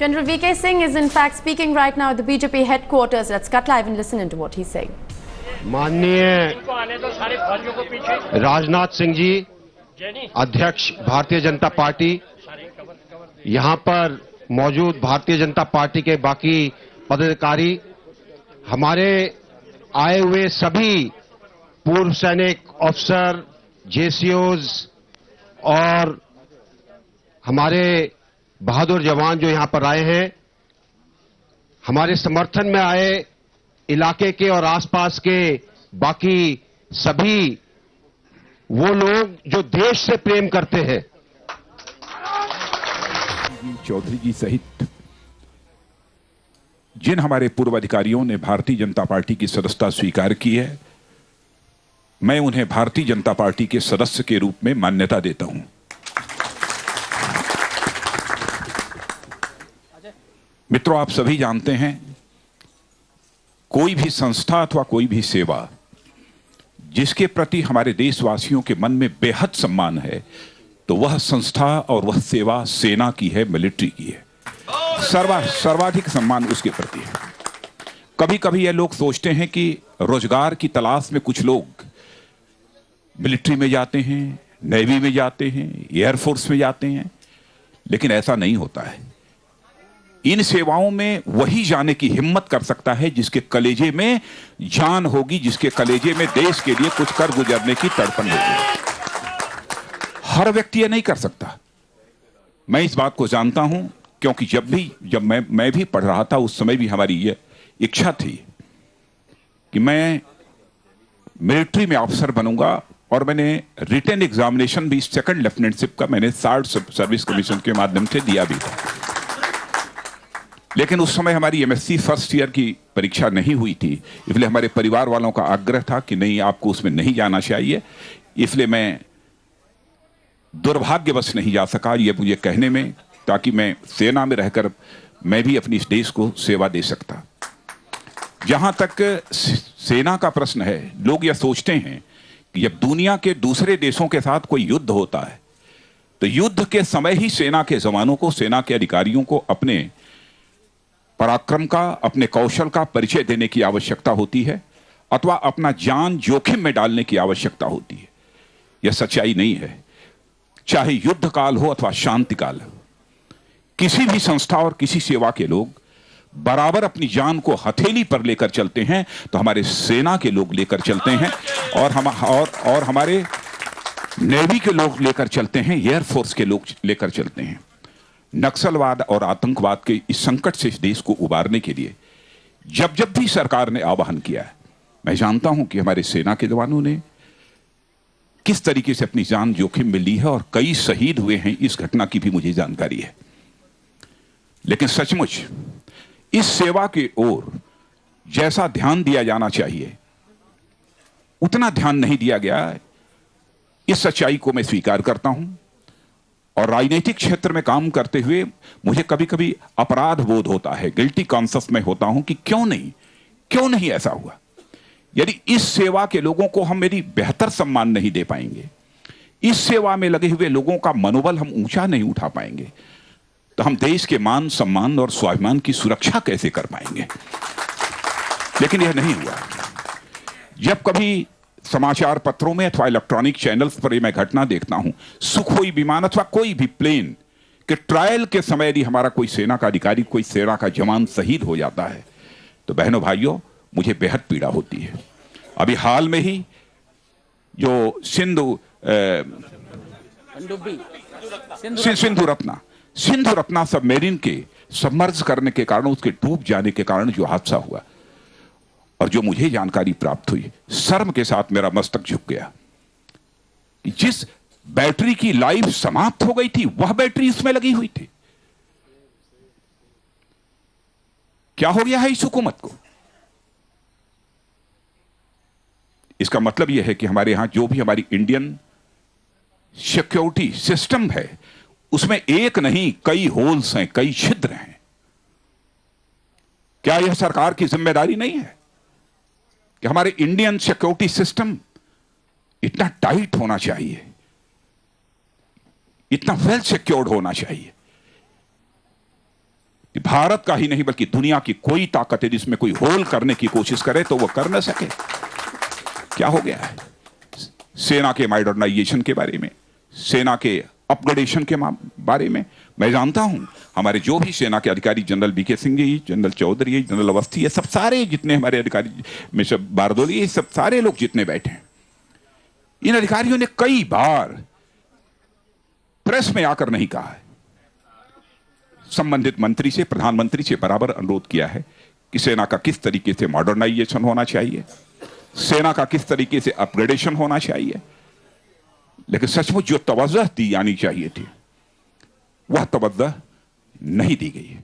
General VK Singh is in fact speaking right now at the BJP headquarters. Let's cut live and listen into what he's saying. माननीय राजनाथ सिंह जी, अध्यक्ष Bharatiya Janata party, यहां पर मौजूद Bharatiya Janata party के बाकी पदाधिकारी, हमारे आए हुए सभी पूर्व सैनिक अफसर, जेसीओज और हमारे बहादुर जवान जो यहां पर आए हैं, हमारे समर्थन में आए इलाके के और आसपास के बाकी सभी वो लोग जो देश से प्रेम करते हैं। चौधरी जी सहित जिन हमारे पूर्व अधिकारियों ने भारतीय जनता पार्टी की सदस्यता स्वीकार की है, मैं उन्हें भारतीय जनता पार्टी के सदस्य के रूप में मान्यता देता हूं। मित्रों, आप सभी जानते हैं, कोई भी संस्था अथवा कोई भी सेवा जिसके प्रति हमारे देशवासियों के मन में बेहद सम्मान है, तो वह संस्था और वह सेवा सेना की है, मिलिट्री की है। सर्वाधिक सम्मान उसके प्रति है। कभी कभी ये लोग सोचते हैं कि रोजगार की तलाश में कुछ लोग मिलिट्री में जाते हैं, नेवी में जाते हैं, एयरफोर्स में जाते हैं, लेकिन ऐसा नहीं होता है। इन सेवाओं में वही जाने की हिम्मत कर सकता है जिसके कलेजे में जान होगी, जिसके कलेजे में देश के लिए कुछ कर गुजरने की तड़पन होगी। हर व्यक्ति यह नहीं कर सकता। मैं इस बात को जानता हूं, क्योंकि जब मैं भी पढ़ रहा था, उस समय भी हमारी यह इच्छा थी कि मैं मिलिट्री में ऑफिसर बनूंगा, और मैंने रिटन एग्जामिनेशन भी सेकंड लेफ्टिनेंटशिप का मैंने सार्ड सर्विस कमीशन के माध्यम से दिया भी था। लेकिन उस समय हमारी एमएससी फर्स्ट ईयर की परीक्षा नहीं हुई थी, इसलिए हमारे परिवार वालों का आग्रह था कि नहीं, आपको उसमें नहीं जाना चाहिए। इसलिए मैं दुर्भाग्यवश नहीं जा सका ये मुझे कहने में, ताकि मैं सेना में रहकर मैं भी अपनी इस देश को सेवा दे सकता। जहां तक सेना का प्रश्न है, लोग यह सोचते हैं कि जब दुनिया के दूसरे देशों के साथ कोई युद्ध होता है, तो युद्ध के समय ही सेना के जवानों को, सेना के अधिकारियों को अपने पराक्रम का, अपने कौशल का परिचय देने की आवश्यकता होती है, अथवा अपना जान जोखिम में डालने की आवश्यकता होती है। यह सच्चाई नहीं है। चाहे युद्ध काल हो अथवा शांति काल हो, किसी भी संस्था और किसी सेवा के लोग बराबर अपनी जान को हथेली पर लेकर चलते हैं, तो हमारे सेना के लोग लेकर चलते हैं, और हमारे नेवी के लोग लेकर चलते हैं, एयरफोर्स के लोग लेकर चलते हैं। नक्सलवाद और आतंकवाद के इस संकट से इस देश को उबारने के लिए जब जब भी सरकार ने आह्वान किया है, मैं जानता हूं कि हमारे सेना के जवानों ने किस तरीके से अपनी जान जोखिम में ली है, और कई शहीद हुए हैं, इस घटना की भी मुझे जानकारी है। लेकिन सचमुच इस सेवा की ओर जैसा ध्यान दिया जाना चाहिए, उतना ध्यान नहीं दिया गया। इस सच्चाई को मैं स्वीकार करता हूं, और राजनीतिक क्षेत्र में काम करते हुए मुझे कभी कभी अपराध बोध होता है, गिल्टी कॉन्शियस में होता हूं कि क्यों नहीं ऐसा हुआ। यदि इस सेवा के लोगों को हम यदि बेहतर सम्मान नहीं दे पाएंगे, इस सेवा में लगे हुए लोगों का मनोबल हम ऊंचा नहीं उठा पाएंगे, तो हम देश के मान, सम्मान और स्वाभिमान की सुरक्षा कैसे कर पाएंगे। लेकिन यह नहीं हुआ। जब कभी समाचार पत्रों में अथवा इलेक्ट्रॉनिक चैनल्स पर मैं घटना देखता हूं, सुखोई विमान अथवा कोई भी प्लेन के ट्रायल के समय यदि हमारा कोई सेना का अधिकारी, कोई सेना का जवान शहीद हो जाता है, तो बहनों भाइयों, मुझे बेहद पीड़ा होती है। अभी हाल में ही जो सिंधु रत्ना सबमरीन के सबमर्ज करने के कारण, उसके डूब जाने के कारण जो हादसा हुआ, और जो मुझे जानकारी प्राप्त हुई, शर्म के साथ मेरा मस्तक झुक गया कि जिस बैटरी की लाइफ समाप्त हो गई थी, वह बैटरी इसमें लगी हुई थी। क्या हो गया है इस हुकूमत को? इसका मतलब यह है कि हमारे यहां जो भी हमारी इंडियन सिक्योरिटी सिस्टम है, उसमें एक नहीं कई होल्स हैं, कई छिद्र हैं। क्या यह सरकार की जिम्मेदारी नहीं है कि हमारे इंडियन सिक्योरिटी सिस्टम इतना टाइट होना चाहिए, इतना वेल सिक्योर्ड होना चाहिए कि भारत का ही नहीं बल्कि दुनिया की कोई ताकत है जिसमें कोई होल करने की कोशिश करे तो वो कर न सके। क्या हो गया है? सेना के मॉडर्नाइजेशन के बारे में, सेना के अपग्रेडेशन के बारे में मैं जानता हूं हमारे जो भी सेना के अधिकारी, general BK Singh ji, general Chaudhary जी, जनरल अवस्थी, ये सब सारे जितने हमारे अधिकारी, मिस्टर बारदोली, ये सब सारे लोग जितने बैठे हैं, इन अधिकारियों ने कई बार प्रेस में आकर नहीं कहा है, संबंधित मंत्री से, प्रधानमंत्री से बराबर अनुरोध किया है कि सेना का किस तरीके से मॉडर्नाइजेशन होना चाहिए, सेना का किस तरीके से अपग्रेडेशन होना चाहिए। लेकिन सचमुच जो तवज्जो दी जानी चाहिए थी वह तवज्जो नहीं दी गई है।